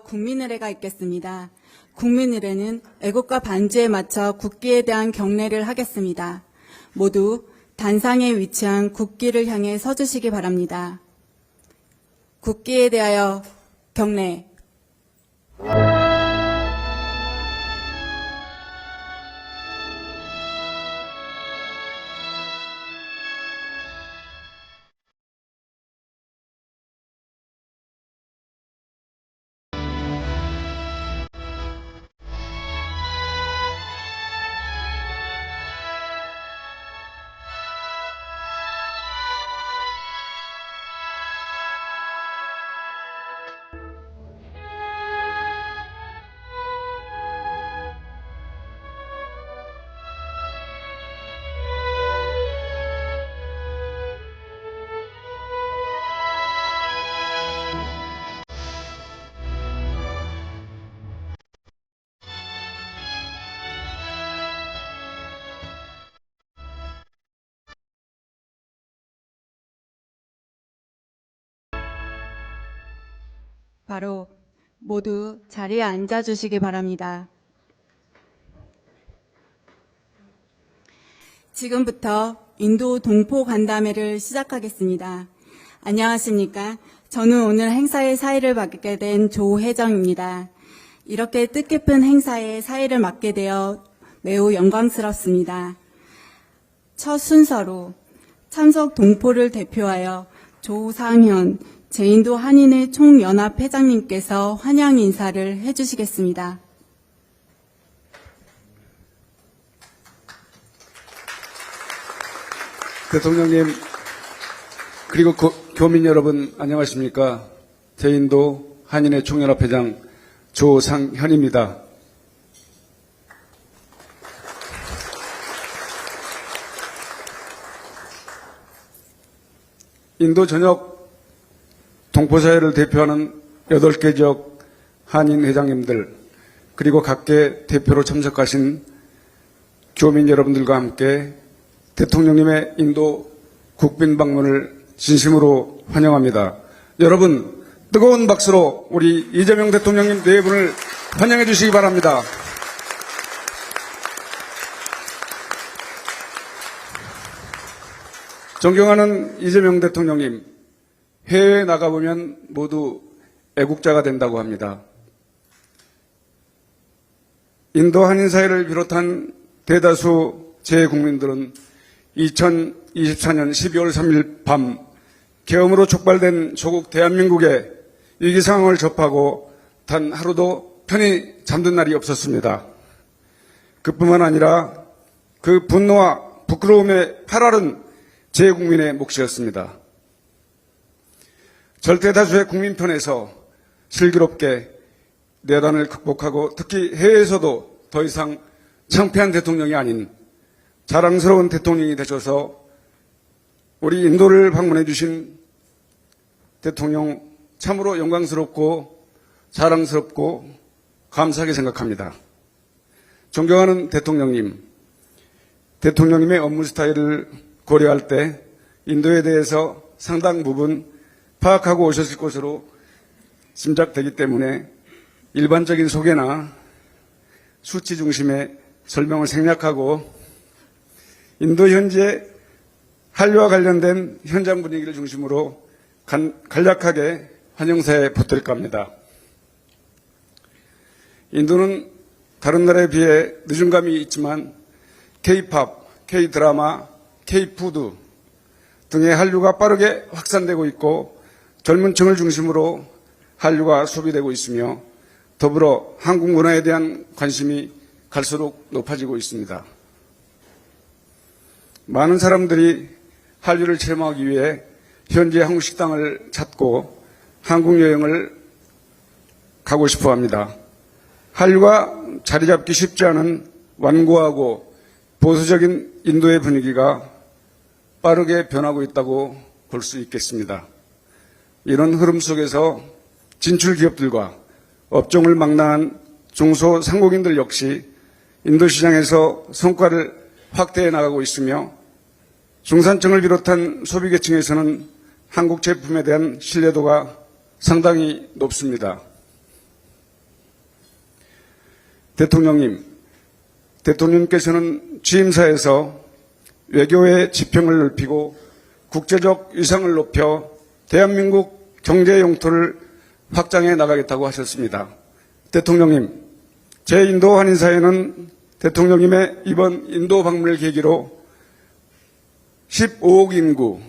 국민의례가 있겠습니다. 국민의례는 애국가 반주에 맞춰 국기에 대한 경례를 하겠습니다. 모두 단상에 위치한 국기를 향해 서주시기 바랍니다. 국기에 대하여 경례. 바로 모두 자리에 앉아주시기 바랍니다. 지금부터 인도 동포 간담회를 시작하겠습니다. 안녕하십니까? 저는 오늘 행사의 사회를 맡게 된 조혜정입니다. 이렇게 뜻깊은 행사의 사회를 맡게 되어 매우 영광스럽습니다. 첫 순서로 참석 동포를 대표하여 조상현 제인도 한인회 총연합 회장님께서 환영 인사를 해주시겠습니다. 대통령님, 그리고 교민 여러분 안녕하십니까? 제인도 한인회 총연합 회장 조상현입니다. 인도 전역 동포사회를 대표하는 8개 지역 한인 회장님들, 그리고 각계 대표로 참석하신 교민 여러분들과 함께 대통령님의 인도 국빈 방문을 진심으로 환영합니다. 여러분, 뜨거운 박수로 우리 이재명 대통령님 네 분을 환영해 주시기 바랍니다. 존경하는 이재명 대통령님, 해외에 나가보면 모두 애국자가 된다고 합니다. 인도 한인사회를 비롯한 대다수 재국민들은 2024년 12월 3일 밤 계엄으로 촉발된 조국 대한민국의 위기 상황을 접하고 단 하루도 편히 잠든 날이 없었습니다. 그뿐만 아니라 그 분노와 부끄러움에 팔아른 재국민의 몫이었습니다. 절대다수의 국민 편에서 슬기롭게 내단을 극복하고 특히 해외에서도 더 이상 창피한 대통령이 아닌 자랑스러운 대통령이 되셔서 우리 인도를 방문해 주신 대통령 참으로 영광스럽고 자랑스럽고 감사하게 생각합니다. 존경하는 대통령님, 대통령님의 업무 스타일을 고려할 때 인도에 대해서 상당 부분 파악하고 오셨을 것으로 짐작되기 때문에 일반적인 소개나 수치 중심의 설명을 생략하고 인도 현재 한류와 관련된 현장 분위기를 중심으로 간략하게 환영사에 보탤까 합니다. 인도는 다른 나라에 비해 늦은 감이 있지만 K-팝, K-드라마, K-푸드 등의 한류가 빠르게 확산되고 있고 젊은 층을 중심으로 한류가 소비되고 있으며 더불어 한국 문화에 대한 관심이 갈수록 높아지고 있습니다. 많은 사람들이 한류를 체험하기 위해 현지 한국 식당을 찾고 한국 여행을 가고 싶어 합니다. 한류가 자리 잡기 쉽지 않은 완고하고 보수적인 인도의 분위기가 빠르게 변하고 있다고 볼 수 있겠습니다. 이런 흐름 속에서 진출 기업들과 업종을 망라한 중소상공인들 역시 인도 시장에서 성과를 확대해 나가고 있으며 중산층을 비롯한 소비계층에서는 한국 제품에 대한 신뢰도가 상당히 높습니다. 대통령께서는 취임사에서 외교의 지평을 넓히고 국제적 위상을 높여 대한민국 경제 영토를 확장해 나가겠다고 하셨습니다. 대통령님, 제2인도 한인사회는 대통령님의 이번 인도 방문을 계기로 15억 인구,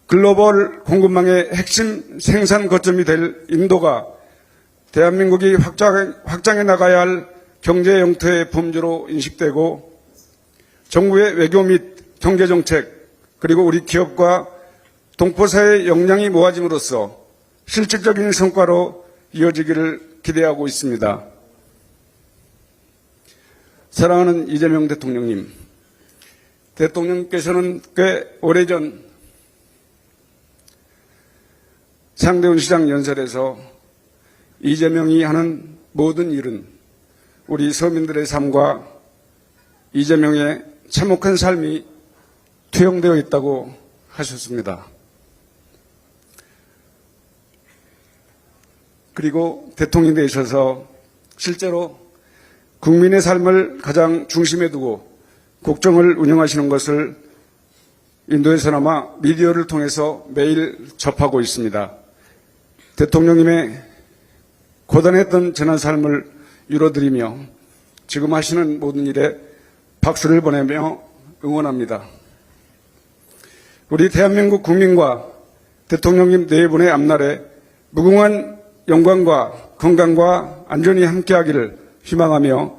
글로벌 공급망의 핵심 생산 거점이 될 인도가 대한민국이 확장해 나가야 할 경제 영토의 범주로 인식되고 정부의 외교 및 경제정책 그리고 우리 기업과 동포사회의 역량이 모아짐으로써 실질적인 성과로 이어지기를 기대하고 있습니다. 사랑하는 이재명 대통령님, 대통령께서는 꽤 오래전 상대원 시장 연설에서 이재명이 하는 모든 일은 우리 서민들의 삶과 이재명의 참혹한 삶이 투영되어 있다고 하셨습니다. 그리고 대통령이 되셔서 실제로 국민의 삶을 가장 중심에 두고 국정을 운영하시는 것을 인도에서나마 미디어를 통해서 매일 접하고 있습니다. 대통령님의 고단했던 지난 삶을 위로드리며 지금 하시는 모든 일에 박수를 보내며 응원합니다. 우리 대한민국 국민과 대통령님 네 분의 앞날에 무궁한 영광과 건강과 안전이 함께하기를 희망하며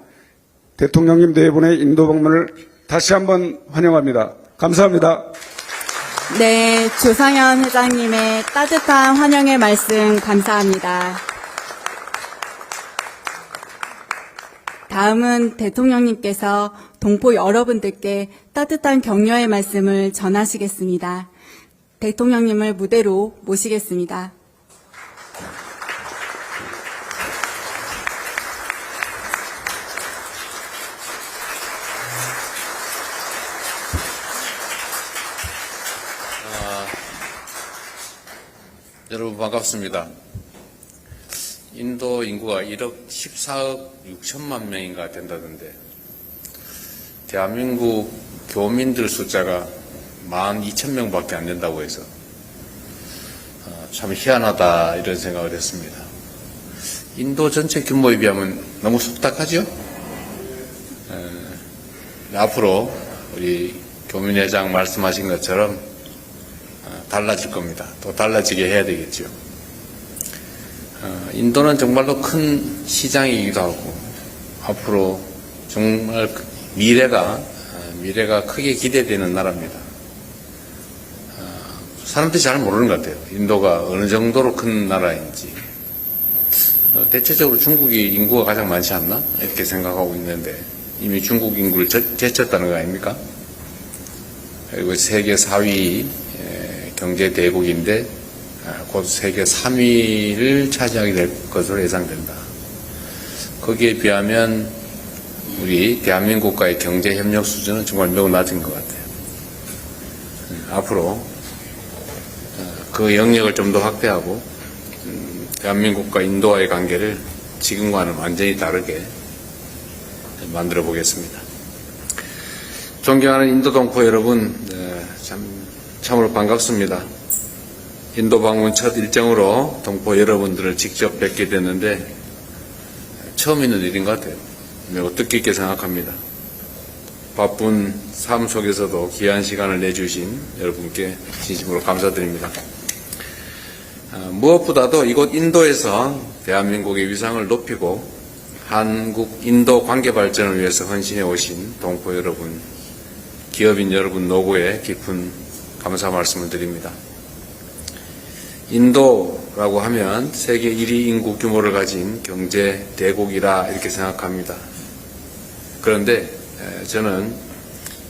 대통령님 네 분의 인도 방문을 다시 한번 환영합니다. 감사합니다. 네, 조상현 회장님의 따뜻한 환영의 말씀 감사합니다. 다음은 대통령님께서 동포 여러분들께 따뜻한 격려의 말씀을 전하시겠습니다. 대통령님을 무대로 모시겠습니다. 여러분 반갑습니다. 인도 인구가 1억 14억 6천만 명인가 된다던데 대한민국 교민들 숫자가 12,000명밖에 안 된다고 해서 참 희한하다 이런 생각을 했습니다. 인도 전체 규모에 비하면 너무 속닥하죠? 앞으로 우리 교민회장 말씀하신 것처럼 달라질 겁니다. 또 달라지게 해야 되겠죠. 인도는 정말로 큰 시장이기도 하고 앞으로 정말 미래가 크게 기대되는 나라입니다. 사람들이 잘 모르는 것 같아요. 인도가 어느 정도로 큰 나라인지. 대체적으로 중국이 인구가 가장 많지 않나? 이렇게 생각하고 있는데 이미 중국 인구를 제쳤다는 거 아닙니까? 그리고 세계 4위 경제 대국인데 곧 세계 3위를 차지하게 될 것으로 예상된다. 거기에 비하면 우리 대한민국과의 경제 협력 수준은 정말 매우 낮은 것 같아요. 앞으로 그 영역을 좀 더 확대하고 대한민국과 인도와의 관계를 지금과는 완전히 다르게 만들어 보겠습니다. 존경하는 인도 동포 여러분, 참으로 반갑습니다. 인도 방문 첫 일정으로 동포 여러분들을 직접 뵙게 됐는데 처음 있는 일인 것 같아요. 매우 뜻깊게 생각합니다. 바쁜 삶 속에서도 귀한 시간을 내주신 여러분께 진심으로 감사드립니다. 무엇보다도 이곳 인도에서 대한민국의 위상을 높이고 한국-인도 관계 발전을 위해서 헌신해 오신 동포 여러분, 기업인 여러분 노고에 깊은 감사 말씀을 드립니다. 인도라고 하면 세계 1위 인구 규모를 가진 경제 대국이라 이렇게 생각합니다. 그런데 저는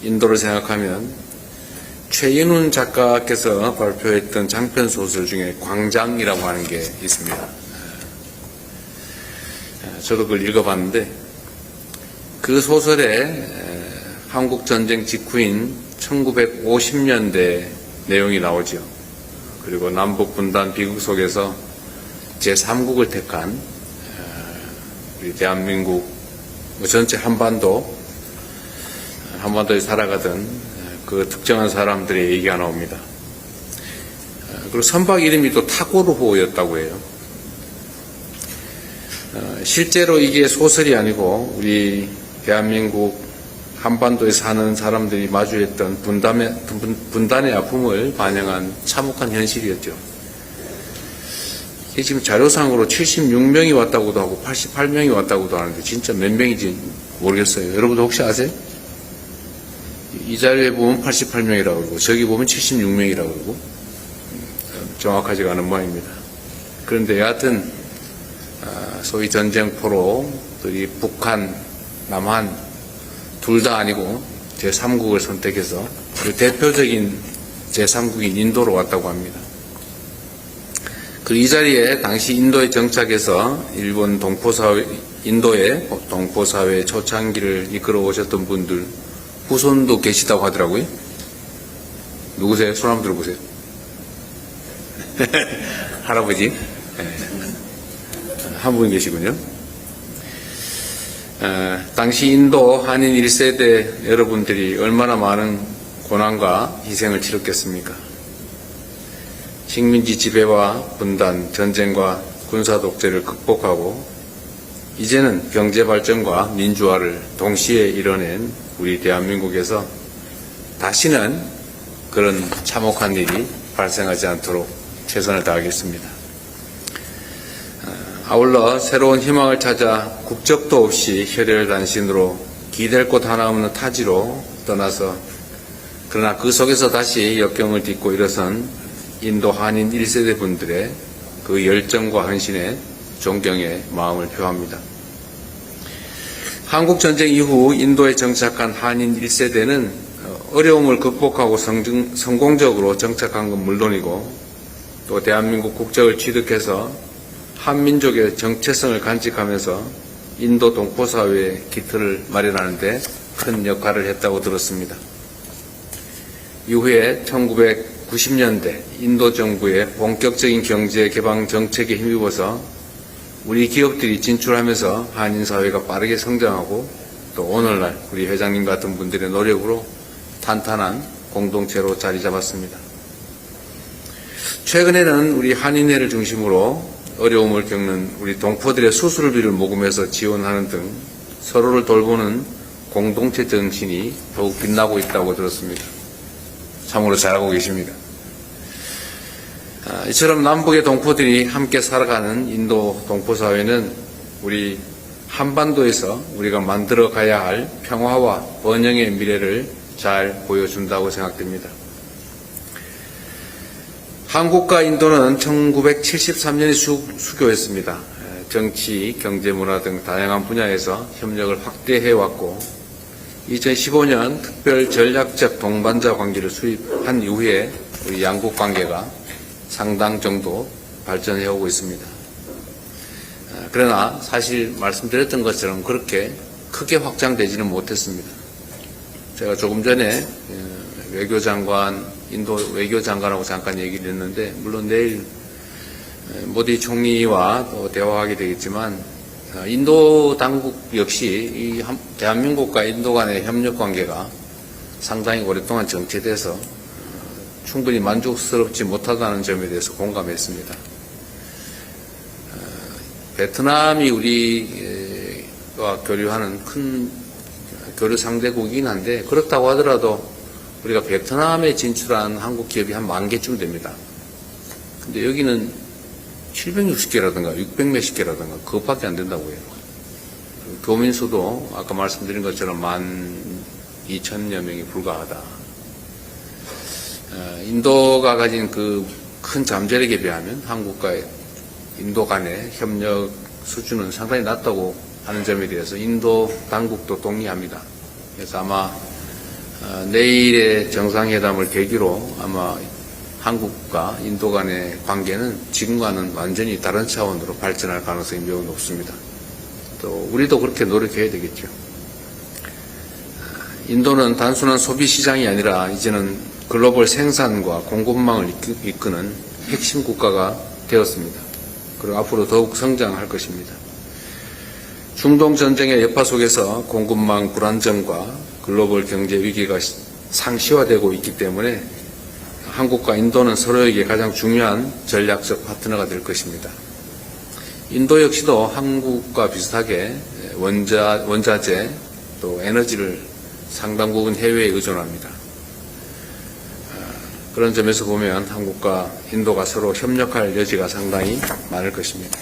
인도를 생각하면 최인훈 작가께서 발표했던 장편 소설 중에 광장이라고 하는 게 있습니다. 저도 그걸 읽어봤는데 그 소설에 한국전쟁 직후인 1950년대 내용이 나오죠. 그리고 남북분단 비극 속에서 제3국을 택한 우리 대한민국 전체 한반도에 살아가던 그 특정한 사람들의 얘기가 나옵니다. 그리고 선박 이름이 또 타고르호였다고 해요. 실제로 이게 소설이 아니고 우리 대한민국 한반도에 사는 사람들이 마주했던 분단의 아픔을 반영한 참혹한 현실이었죠. 이게 지금 자료상으로 76명이 왔다고도 하고 88명이 왔다고도 하는데 진짜 몇 명인지 모르겠어요. 여러분도 혹시 아세요? 이 자료에 보면 88명이라고 그러고 저기 보면 76명이라고 그러고 정확하지가 않은 모양입니다. 그런데 여하튼 소위 전쟁포로들이 북한, 남한 둘 다 아니고 제3국을 선택해서 그 대표적인 제3국인 인도로 왔다고 합니다. 이 자리에 당시 인도에 정착해서 일본 인도의 동포사회 초창기를 이끌어 오셨던 분들 후손도 계시다고 하더라고요. 누구세요? 손 한번 들어보세요. 할아버지. 네. 한 분 계시군요. 당시 인도 한인 1세대 여러분들이 얼마나 많은 고난과 희생을 치렀겠습니까? 식민지 지배와 분단, 전쟁과 군사 독재를 극복하고 이제는 경제 발전과 민주화를 동시에 이뤄낸 우리 대한민국에서 다시는 그런 참혹한 일이 발생하지 않도록 최선을 다하겠습니다. 아울러 새로운 희망을 찾아 국적도 없이 혈혈단신으로 기댈 곳 하나 없는 타지로 떠나서 그러나 그 속에서 다시 역경을 딛고 일어선 인도 한인 1세대 분들의 그 열정과 헌신에 존경의 마음을 표합니다. 한국전쟁 이후 인도에 정착한 한인 1세대는 어려움을 극복하고 성공적으로 정착한 건 물론이고 또 대한민국 국적을 취득해서 한민족의 정체성을 간직하면서 인도 동포사회의 기틀을 마련하는 데 큰 역할을 했다고 들었습니다. 이후에 1990년대 인도 정부의 본격적인 경제 개방 정책에 힘입어서 우리 기업들이 진출하면서 한인사회가 빠르게 성장하고 또 오늘날 우리 회장님 같은 분들의 노력으로 탄탄한 공동체로 자리 잡았습니다. 최근에는 우리 한인회를 중심으로 어려움을 겪는 우리 동포들의 수술비를 모금해서 지원하는 등 서로를 돌보는 공동체 정신이 더욱 빛나고 있다고 들었습니다. 참으로 잘하고 계십니다. 이처럼 남북의 동포들이 함께 살아가는 인도 동포사회는 우리 한반도에서 우리가 만들어 가야 할 평화와 번영의 미래를 잘 보여준다고 생각됩니다. 한국과 인도는 1973년에 수교했습니다. 정치, 경제, 문화 등 다양한 분야에서 협력을 확대해왔고 2015년 특별 전략적 동반자 관계를 수립한 이후에 우리 양국 관계가 상당 정도 발전해오고 있습니다. 그러나 사실 말씀드렸던 것처럼 그렇게 크게 확장되지는 못했습니다. 제가 조금 전에 인도 외교장관하고 잠깐 얘기를 했는데 물론 내일 모디 총리와 또 대화하게 되겠지만 인도 당국 역시 이 대한민국과 인도 간의 협력 관계가 상당히 오랫동안 정체돼서 충분히 만족스럽지 못하다는 점에 대해서 공감했습니다. 베트남이 우리와 교류하는 큰 교류 상대국이긴 한데 그렇다고 하더라도 우리가 베트남에 진출한 한국 기업이 한 10,000개쯤 됩니다. 근데 여기는 760개라든가 600몇십 개라든가 그것밖에 안 된다고 해요. 교민 수도 아까 말씀드린 것처럼 12,000여 명이 불과하다. 인도가 가진 그 큰 잠재력에 비하면 한국과 인도 간의 협력 수준은 상당히 낮다고 하는 점에 대해서 인도 당국도 동의합니다. 그래서 아마 내일의 정상회담을 계기로 아마 한국과 인도 간의 관계는 지금과는 완전히 다른 차원으로 발전할 가능성이 매우 높습니다. 또 우리도 그렇게 노력해야 되겠죠. 인도는 단순한 소비 시장이 아니라 이제는 글로벌 생산과 공급망을 이끄는 핵심 국가가 되었습니다. 그리고 앞으로 더욱 성장할 것입니다. 중동 전쟁의 여파 속에서 공급망 불안정과 글로벌 경제 위기가 상시화되고 있기 때문에 한국과 인도는 서로에게 가장 중요한 전략적 파트너가 될 것입니다. 인도 역시도 한국과 비슷하게 원자재 또 에너지를 상당 부분 해외에 의존합니다. 그런 점에서 보면 한국과 인도가 서로 협력할 여지가 상당히 많을 것입니다.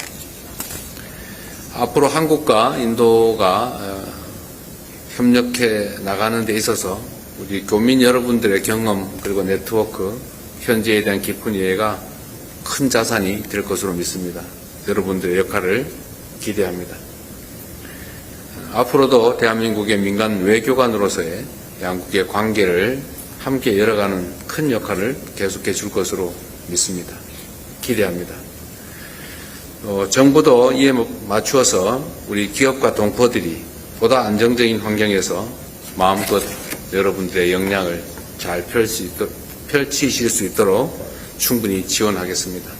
앞으로 한국과 인도가 협력해 나가는 데 있어서 우리 교민 여러분들의 경험 그리고 네트워크, 현지에 대한 깊은 이해가 큰 자산이 될 것으로 믿습니다. 여러분들의 역할을 기대합니다. 앞으로도 대한민국의 민간 외교관으로서의 양국의 관계를 함께 열어가는 큰 역할을 계속해 줄 것으로 믿습니다. 기대합니다. 정부도 이에 맞추어서 우리 기업과 동포들이 보다 안정적인 환경에서 마음껏 여러분들의 역량을 잘 펼치실 수 있도록 충분히 지원하겠습니다.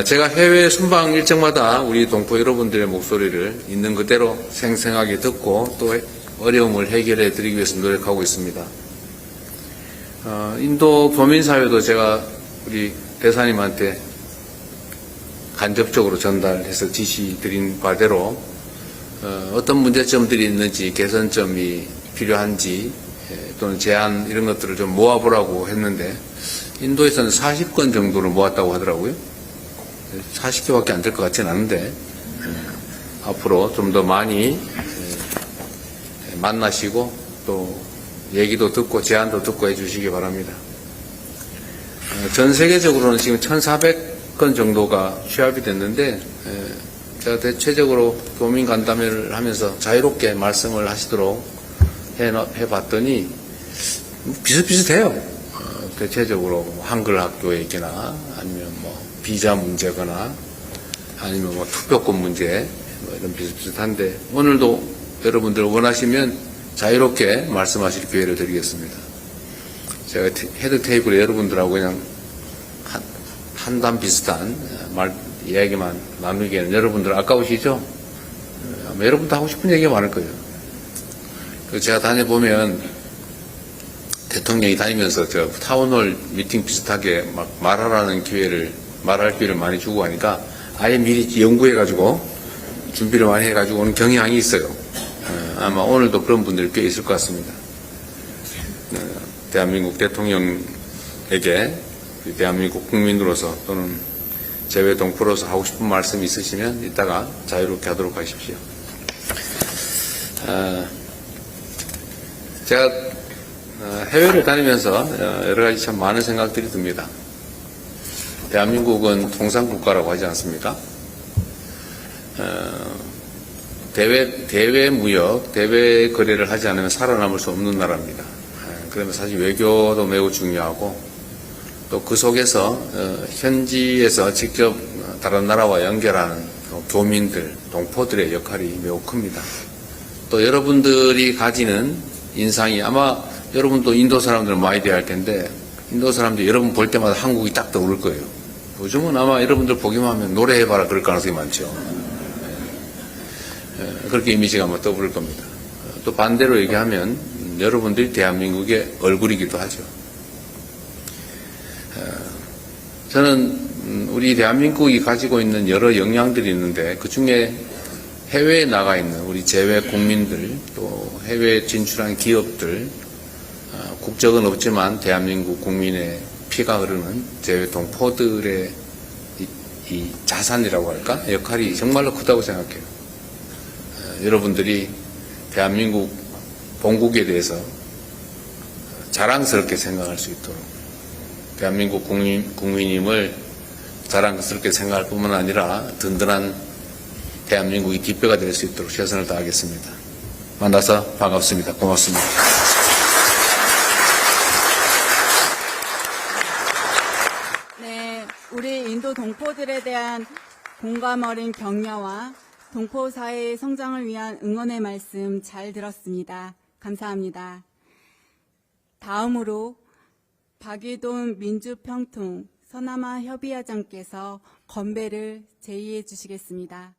제가 해외 순방 일정마다 우리 동포 여러분들의 목소리를 있는 그대로 생생하게 듣고 또 어려움을 해결해 드리기 위해서 노력하고 있습니다. 인도 교민사회도 제가 우리 대사님한테 간접적으로 전달해서 지시 드린 바대로 어떤 문제점들이 있는지 개선점이 필요한지 또는 제안 이런 것들을 좀 모아보라고 했는데 인도에서는 40건 정도를 모았다고 하더라고요. 40개밖에 안 될 것 같지는 않은데 앞으로 좀 더 많이 만나시고 또 얘기도 듣고 제안도 듣고 해주시기 바랍니다. 전 세계적으로는 지금 1,400건 정도가 취합이 됐는데 제가 대체적으로 교민 간담회를 하면서 자유롭게 말씀을 하시도록 해봤더니 비슷비슷해요. 대체적으로 한글 학교 얘기나 아니면 뭐 비자 문제거나 아니면 뭐 투표권 문제 뭐 이런 비슷비슷한데 오늘도 여러분들 원하시면 자유롭게 말씀하실 기회를 드리겠습니다. 제가 헤드 테이블에 여러분들하고 그냥 한담 비슷한 이야기만 나누기에는 여러분들 아까우시죠? 아마 여러분도 하고 싶은 얘기가 많을 거예요. 제가 다녀보면 대통령이 다니면서 저 타운홀 미팅 비슷하게 막 말할 기회를 많이 주고 하니까 아예 미리 연구해가지고 준비를 많이 해가지고 오는 경향이 있어요. 아마 오늘도 그런 분들이 꽤 있을 것 같습니다. 대한민국 대통령에게 대한민국 국민으로서 또는 재외 동포로서 하고 싶은 말씀이 있으시면 이따가 자유롭게 하도록 하십시오. 제가 해외를 다니면서 여러 가지 참 많은 생각들이 듭니다. 대한민국은 통상국가라고 하지 않습니까? 대외 무역, 대외 거래를 하지 않으면 살아남을 수 없는 나라입니다. 그러면 사실 외교도 매우 중요하고 또 그 속에서 현지에서 직접 다른 나라와 연결하는 교민들, 동포들의 역할이 매우 큽니다. 또 여러분들이 가지는 인상이 아마 여러분도 인도 사람들 많이 대할 텐데 인도 사람들이 여러분 볼 때마다 한국이 딱 떠오를 거예요. 요즘은 아마 여러분들 보기만 하면 노래해봐라 그럴 가능성이 많죠. 그렇게 이미지가 아마 떠오를 겁니다. 또 반대로 얘기하면 여러분들이 대한민국의 얼굴이기도 하죠. 저는 우리 대한민국이 가지고 있는 여러 역량들이 있는데 그중에 해외에 나가 있는 우리 재외 국민들 또 해외에 진출한 기업들 국적은 없지만 대한민국 국민의 피가 흐르는 재외 동포들의 이 자산이라고 할까? 역할이 정말로 크다고 생각해요. 여러분들이 대한민국 본국에 대해서 자랑스럽게 생각할 수 있도록 대한민국 국민임을 자랑스럽게 생각할 뿐만 아니라 든든한 대한민국이 뒷배가 될 수 있도록 최선을 다하겠습니다. 만나서 반갑습니다. 고맙습니다. 네, 우리 인도 동포들에 대한 공감 어린 격려와 동포 사회의 성장을 위한 응원의 말씀 잘 들었습니다. 감사합니다. 다음으로 박유돈 민주평통 서남아 협의회장께서 건배를 제의해 주시겠습니다.